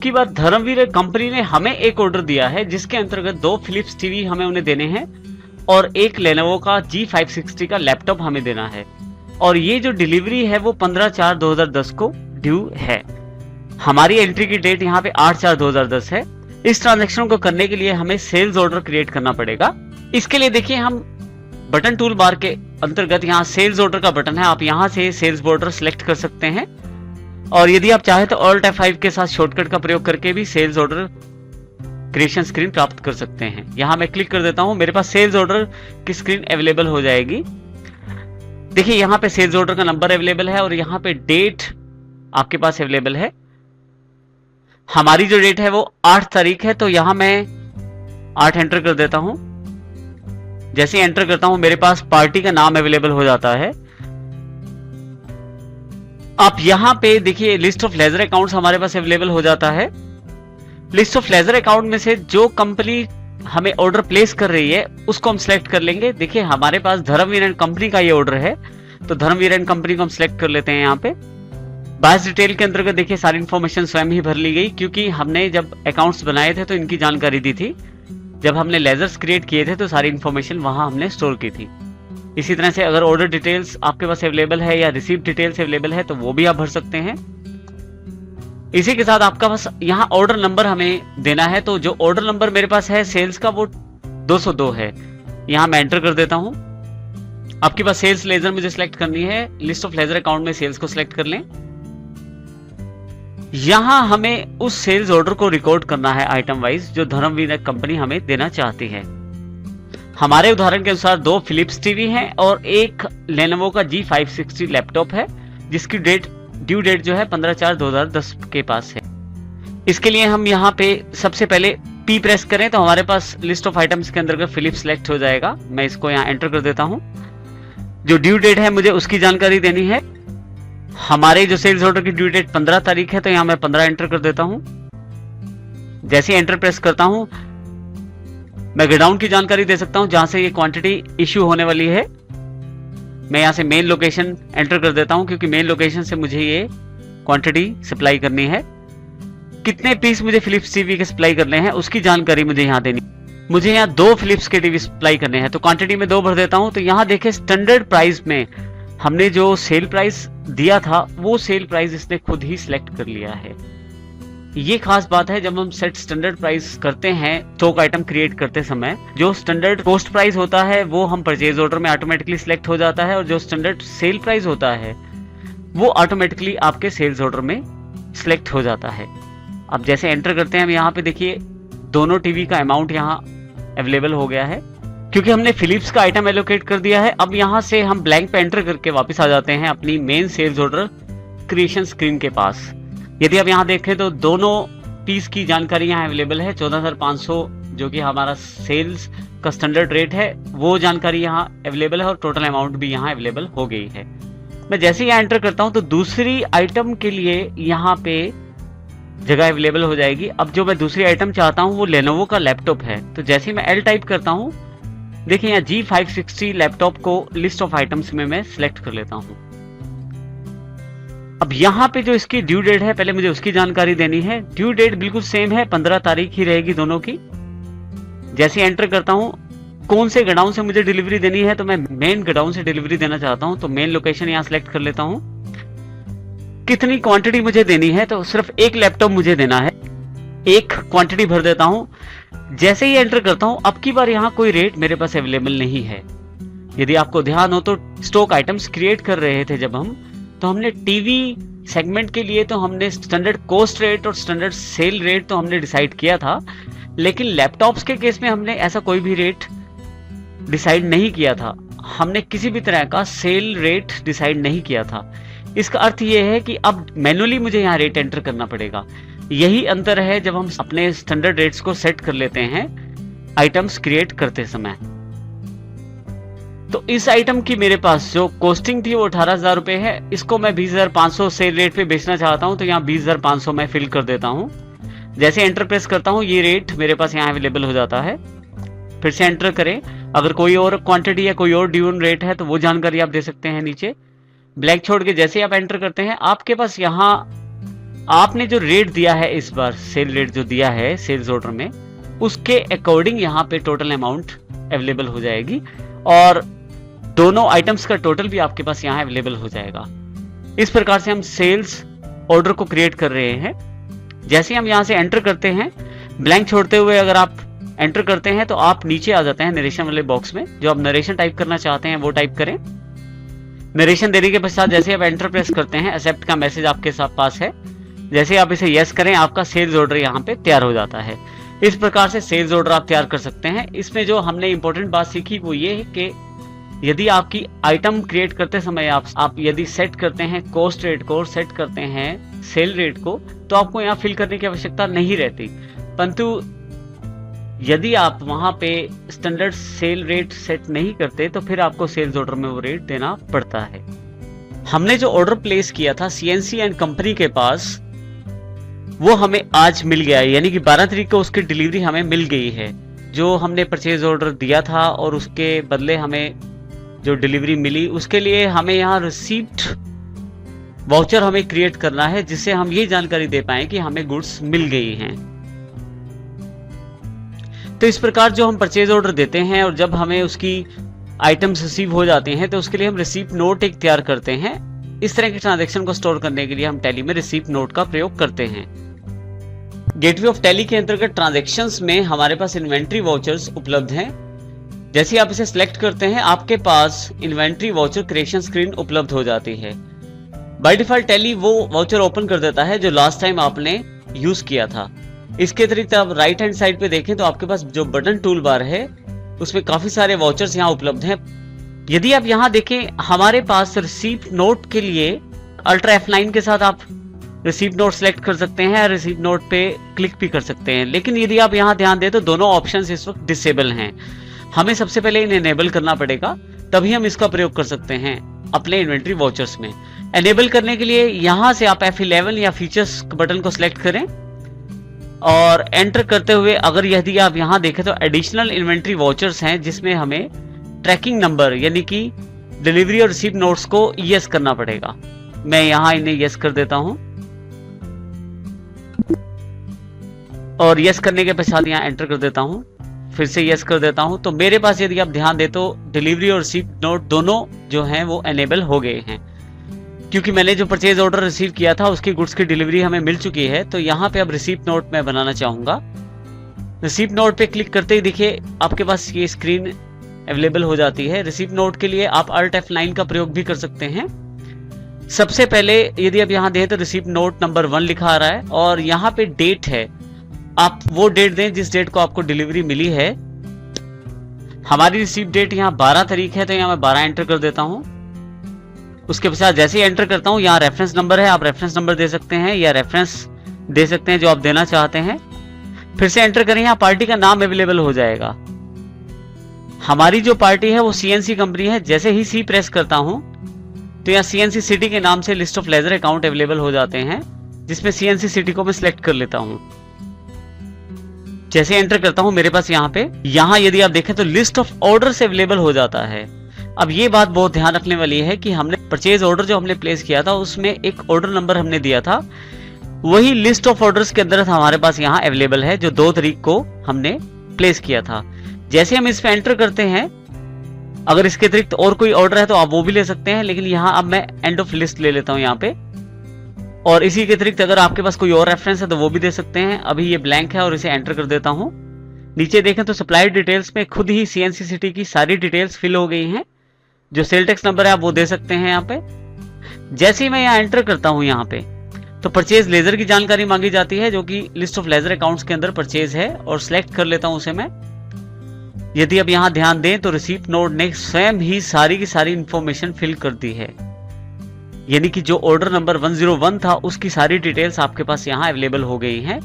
की बात धर्मवीर कंपनी ने हमें एक ऑर्डर दिया है जिसके अंतर्गत 2 फिलिप्स टीवी हमें उन्हें देने हैं और एक लेनोवो का G560 का लैपटॉप हमें देना है, और ये जो डिलीवरी है वो 15/4/2010 को ड्यू है। हमारी एंट्री की डेट यहाँ पे 8/4/2010 है। इस ट्रांजैक्शन को करने के लिए हमें सेल्स ऑर्डर क्रिएट करना पड़ेगा। इसके लिए देखिए हम बटन टूल बार के अंतर्गत यहाँ सेल्स ऑर्डर का बटन है, आप यहाँ से सेल्स ऑर्डर सिलेक्ट कर सकते हैं, और यदि आप चाहे तो Alt F5 के साथ शॉर्टकट का प्रयोग करके भी सेल्स ऑर्डर क्रिएशन स्क्रीन प्राप्त कर सकते हैं। यहां मैं क्लिक कर देता हूं, मेरे पास सेल्स ऑर्डर की स्क्रीन अवेलेबल हो जाएगी। देखिए यहां पे सेल्स ऑर्डर का नंबर अवेलेबल है और यहां पे डेट आपके पास अवेलेबल है। हमारी जो डेट है वो 8 तारीख है, तो यहां मैं 8 एंटर कर देता हूं। जैसे ही एंटर करता हूं मेरे पास पार्टी का नाम अवेलेबल हो जाता है। आप यहां पे देखिए लिस्ट ऑफ लेजर अकाउंट्स हमारे पास अवेलेबल हो जाता है। लिस्ट ऑफ लेजर अकाउंट में से जो कंपनी हमें ऑर्डर प्लेस कर रही है उसको हम सिलेक्ट कर लेंगे। देखिए हमारे पास धर्मवीर एंड कंपनी का ये ऑर्डर है, तो धर्मवीर एंड कंपनी को हम सिलेक्ट कर लेते हैं। यहाँ पे बायस डिटेल के अंतर्गत देखिए सारी इंफॉर्मेशन स्वयं ही भर ली गई, क्योंकि हमने जब अकाउंट्स बनाए थे तो इनकी जानकारी दी थी। जब हमने लेजर्स क्रिएट किए थे तो सारी इंफॉर्मेशन वहां हमने स्टोर की थी। इसी तरह से अगर ऑर्डर डिटेल्स आपके पास अवेलेबल है या रिसीव डिटेल्स अवेलेबल है तो वो भी आप भर सकते हैं। इसी के साथ आपका बस यहाँ ऑर्डर नंबर हमें देना है, तो जो ऑर्डर नंबर मेरे पास है सेल्स का वो 202 है। यहाँ मैं एंटर कर देता हूँ। आपके पास सेल्स लेजर मुझे सिलेक्ट करनी है, लिस्ट ऑफ लेजर अकाउंट में सेल्स को सिलेक्ट कर लें। यहाँ हमें उस सेल्स ऑर्डर को रिकॉर्ड करना है आइटम वाइज जो धर्मवीर कंपनी हमें देना चाहती है। हमारे उदाहरण के अनुसार 2 फिलिप्स टीवी हैं और एक लेनोवो का G560 लैपटॉप है जिसकी ड्यू डेट जो है 15/4/2010 के पास है। इसके लिए हम यहाँ पे सबसे पहले P प्रेस करें तो हमारे पास लिस्ट ऑफ आइटम्स के अंदर फिलिप्स सिलेक्ट हो जाएगा। मैं इसको यहाँ एंटर कर देता हूँ। जो ड्यू डेट है मुझे उसकी जानकारी देनी है। हमारे जो सेल्स ऑर्डर की ड्यू डेट 15 तारीख है, तो यहाँ मैं 15 एंटर कर देता हूँ। जैसे एंटर प्रेस करता हूँ मैं गोडाउन की जानकारी दे सकता हूँ जहां से ये क्वांटिटी इश्यू होने वाली है। मैं यहाँ से मेन लोकेशन एंटर कर देता हूँ, क्योंकि मेन लोकेशन से मुझे ये क्वांटिटी सप्लाई करनी है। कितने पीस मुझे फिलिप्स टीवी के सप्लाई करने हैं उसकी जानकारी मुझे यहाँ देनी। मुझे यहाँ 2 फिलिप्स के टीवी सप्लाई करने हैं, तो क्वांटिटी में 2 भर देता हूँ। तो यहाँ देखे स्टैंडर्ड प्राइस में हमने जो सेल प्राइस दिया था वो सेल प्राइस इसने खुद ही सिलेक्ट कर लिया है। ये खास बात है, जब हम सेट स्टैंडर्ड प्राइस करते हैं स्टॉक आइटम क्रिएट करते समय जो स्टैंडर्ड कॉस्ट प्राइस होता है वो हम परचेज ऑर्डर में ऑटोमेटिकली सिलेक्ट हो जाता है, और जो स्टैंडर्ड सेल प्राइस होता है वो ऑटोमेटिकली आपके सेल्स ऑर्डर में सिलेक्ट हो जाता है। अब जैसे एंटर करते हैं हम यहाँ पे देखिए दोनों टीवी का अमाउंट यहाँ अवेलेबल हो गया है, क्योंकि हमने फिलिप्स का आइटम एलोकेट कर दिया है। अब यहाँ से हम ब्लैंक पे एंटर करके वापस आ जाते हैं अपनी main sales order creation screen के पास। यदि आप यहाँ देखें तो दोनों पीस की जानकारी यहाँ अवेलेबल है। 14,500 जो कि हमारा सेल्स का स्टैंडर्ड रेट है वो जानकारी यहाँ अवेलेबल है, और टोटल अमाउंट भी यहाँ अवेलेबल हो गई है। मैं जैसे यहाँ एंटर करता हूँ तो दूसरी आइटम के लिए यहाँ पे जगह अवेलेबल हो जाएगी। अब जो मैं दूसरी आइटम चाहता हूँ वो लेनोवो का लैपटॉप है, तो जैसे ही मैं L टाइप करता हूँ देखिए यहाँ G560 लैपटॉप को लिस्ट ऑफ आइटम्स में मैं सिलेक्ट कर लेता हूँ। अब यहाँ पे जो इसकी ड्यू डेट है पहले मुझे उसकी जानकारी देनी है। ड्यू डेट बिल्कुल सेम है, 15 तारीख ही रहेगी दोनों की। जैसे एंटर करता हूँ कौन से गोडाउन से मुझे डिलीवरी देनी है, तो मैं मेन गोडाउन से डिलीवरी देना चाहता हूँ, तो मेन लोकेशन यहाँ सिलेक्ट कर लेता हूँ। कितनी क्वांटिटी मुझे देनी है, तो सिर्फ एक लैपटॉप मुझे देना है, एक क्वांटिटी भर देता हूँ। जैसे ही एंटर करता हूँ अब की बार यहाँ कोई रेट मेरे पास अवेलेबल नहीं है। यदि आपको ध्यान हो तो स्टॉक आइटम्स क्रिएट कर रहे थे जब हम, तो हमने टीवी सेगमेंट के लिए तो हमने स्टैंडर्ड कॉस्ट रेट और स्टैंडर्ड सेल रेट तो हमने डिसाइड किया था, लेकिन लैपटॉप्स के केस में हमने ऐसा कोई भी रेट डिसाइड नहीं किया था। हमने किसी भी तरह का सेल रेट डिसाइड नहीं किया था। इसका अर्थ यह है कि अब मैन्युअली मुझे यहाँ रेट एंटर करना पड़ेगा। यही अंतर है जब हम अपने स्टैंडर्ड रेट्स को सेट कर लेते हैं आइटम्स क्रिएट करते समय। तो इस आइटम की मेरे पास जो कॉस्टिंग थी वो 18,000 रुपए है। इसको मैं 20,500 सेल रेट पे बेचना चाहता हूं, तो यहाँ 20,500 मैं फिल कर देता हूं। जैसे एंटर प्रेस करता हूं ये रेट मेरे पास यहाँ अवेलेबल हो जाता है। फिर से एंटर करें, अगर कोई और क्वांटिटी या कोई और ड्यून रेट है तो वो जानकारी आप दे सकते हैं नीचे। ब्लैक छोड़ के जैसे आप एंटर करते हैं आपके पास यहाँ आपने जो रेट दिया है इस बार, सेल रेट जो दिया है सेल्स ऑर्डर में, उसके अकॉर्डिंग यहाँ पे टोटल अमाउंट अवेलेबल हो जाएगी और दोनों आइटम्स का टोटल भी आपके पास यहाँ अवेलेबल हो जाएगा। इस प्रकार से हम सेल्स ऑर्डर को क्रिएट कर रहे हैं। जैसे हम यहाँ से एंटर करते हैं, ब्लैंक छोड़ते हुए अगर आप एंटर करते हैं तो आप नीचे आ जाते हैं नरेशन वाले बॉक्स में। जो आप नरेशन टाइप करना चाहते हैं वो टाइप करें। नरेशन देने के पश्चात जैसे आप एंटर प्रेस करते हैं, एक्सेप्ट का मैसेज आपके साथ पास है। जैसे आप इसे यस करें, आपका सेल्स ऑर्डर यहाँ पे तैयार हो जाता है। इस प्रकार से सेल्स ऑर्डर आप तैयार कर सकते हैं। इसमें जो हमने इंपॉर्टेंट बात सीखी वो ये है कि यदि आपकी आइटम क्रिएट करते समय आप यदि सेट करते हैं कॉस्ट रेट को और सेट करते हैं सेल रेट को, तो आपको यहाँ फिल करने की आवश्यकता नहीं रहती। परंतु यदि आप वहां पे स्टैंडर्ड सेल रेट सेट नहीं करते तो फिर आपको सेल्स ऑर्डर में वो रेट देना पड़ता है। हमने जो ऑर्डर प्लेस किया था सीएनसी एंड कंपनी के पास, वो हमें आज मिल गया है, यानी कि 12 तारीख को उसकी डिलीवरी हमें मिल गई है। जो हमने परचेज ऑर्डर दिया था और उसके बदले हमें जो डिलीवरी मिली, उसके लिए हमें यहाँ रिसीप्ट वाउचर हमें क्रिएट करना है, जिससे हम ये जानकारी दे पाए कि हमें गुड्स मिल गई हैं। तो इस प्रकार जो हम परचेज ऑर्डर देते हैं और जब हमें उसकी आइटम्स रिसीव हो जाते हैं तो उसके लिए हम रिसीप्ट नोट एक तैयार करते हैं। इस तरह के ट्रांजैक्शन को स्टोर करने के लिए हम टैली में रिसीप्ट नोट का प्रयोग करते हैं। गेटवे ऑफ टैली के अंतर्गत ट्रांजैक्शंस में हमारे पास इन्वेंट्री वाउचर्स उपलब्ध हैं। जैसे आप इसे सिलेक्ट करते हैं, आपके पास इन्वेंट्री वाउचर क्रिएशन स्क्रीन उपलब्ध हो जाती है। बाय डिफॉल्ट टैली वो वाउचर ओपन कर देता है जो लास्ट टाइम आपने यूज किया था। इसके अतिरिक्त आप राइट हैंड साइड पे देखें तो आपके पास जो बटन टूल बार है उसमें काफी सारे वाउचर्स यहाँ उपलब्ध हैं। यदि आप यहाँ देखें, हमारे पास रिसीप्ट नोट के लिए अल्ट्रा F9 के साथ आप रिसीप्ट नोट सेलेक्ट कर सकते हैं, रिसीप्ट नोट पे क्लिक भी कर सकते हैं। लेकिन यदि आप यहाँ ध्यान दें तो दोनों ऑप्शंस इस वक्त डिसेबल हैं। हमें सबसे पहले इन्हें एनेबल करना पड़ेगा, तभी हम इसका प्रयोग कर सकते हैं अपने इन्वेंट्री वाउचर्स में। एनेबल करने के लिए यहाँ से आप F11 या फीचर्स बटन को सिलेक्ट करें और एंटर करते हुए अगर यदि आप यहाँ देखें तो एडिशनल इन्वेंट्री वाउचर्स हैं, जिसमें हमें ट्रैकिंग नंबर यानी कि डिलीवरी और रिसीप्ट नोट्स को यस करना पड़ेगा। मैं यहाँ इन्हें यस कर देता हूं और यस करने के पश्चात यहाँ एंटर कर देता हूं, फिर से यस कर देता हूं। तो मेरे पास यदि आप ध्यान दे तो डिलीवरी और रिसीप्ट नोट दोनों जो हैं वो एनेबल हो गए हैं, क्योंकि मैंने जो परचेज ऑर्डर रिसीव किया था उसकी गुड्स की डिलीवरी हमें मिल चुकी है। तो यहाँ पे अब रिसीप्ट नोट मैं बनाना चाहूंगा। रिसीप्ट नोट पे क्लिक करते ही देखिए आपके पास ये स्क्रीन अवेलेबल हो जाती है। रिसीप्ट नोट के लिए आप अल्ट F9 का प्रयोग भी कर सकते हैं। सबसे पहले यदि आप यहाँ दें तो रिसीप्ट नोट नंबर 1 लिखा आ रहा है और यहाँ पे डेट है, आप वो डेट दें जिस डेट को आपको डिलीवरी मिली है। हमारी रिसीप्ट डेट यहाँ 12 तारीख है, तो यहाँ मैं 12 एंटर कर देता हूँ। उसके पश्चात जैसे ही एंटर करता हूँ, यहाँ रेफरेंस नंबर है, आप रेफरेंस नंबर दे सकते हैं या रेफरेंस दे सकते हैं जो आप देना चाहते हैं। फिर से एंटर करें, यहाँ पार्टी का नाम अवेलेबल हो जाएगा। हमारी जो पार्टी है वो सीएनसी कंपनी है। जैसे ही सी प्रेस करता हूं तो यहाँ सीएनसी सिटी के नाम से list of ledger account available हो जाते हैं, जिसमें सीएनसी सिटी को मैं सिलेक्ट कर लेता हूं। जैसे एंटर करता हूं मेरे पास यहाँ यदि आप देखें तो लिस्ट ऑफ ऑर्डर अवेलेबल हो जाता है। अब ये बात बहुत ध्यान रखने वाली है कि हमने परचेज ऑर्डर जो हमने प्लेस किया था उसमें एक ऑर्डर नंबर हमने दिया था, वही लिस्ट ऑफ ऑर्डर्स के अंदर हमारे पास यहाँ अवेलेबल है जो 2 तारीख को हमने प्लेस किया था। जैसे हम इस पे एंटर करते हैं, अगर इसके अतिरिक्त और कोई ऑर्डर है तो आप वो भी ले सकते हैं, लेकिन यहाँ अब मैं एंड ऑफ लिस्ट ले लेता हूँ यहाँ पे। और इसी के अतिरिक्त अगर आपके पास कोई और रेफरेंस है तो वो भी दे सकते हैं। अभी ये ब्लैंक है और इसे एंटर कर देता हूँ। नीचे देखें तो सप्लायर डिटेल्स में खुद ही सीएनसी सिटी की सारी डिटेल्स फिल हो गई हैं। जो सेल टैक्स नंबर है आप वो दे सकते हैं यहाँ पे। जैसे ही मैं यहाँ एंटर करता हूँ यहाँ पे तो परचेज लेजर की जानकारी मांगी जाती है, जो कि लिस्ट ऑफ लेजर अकाउंट्स के अंदर परचेज है, और सिलेक्ट कर लेता हूँ उसे मैं। यदि आप यहाँ ध्यान दें तो रिसीप्ट नोट ने स्वयं ही सारी की सारी इंफॉर्मेशन फिल कर दी है, यानी कि जो ऑर्डर नंबर 101 था उसकी सारी डिटेल्स आपके पास यहाँ अवेलेबल हो गई हैं।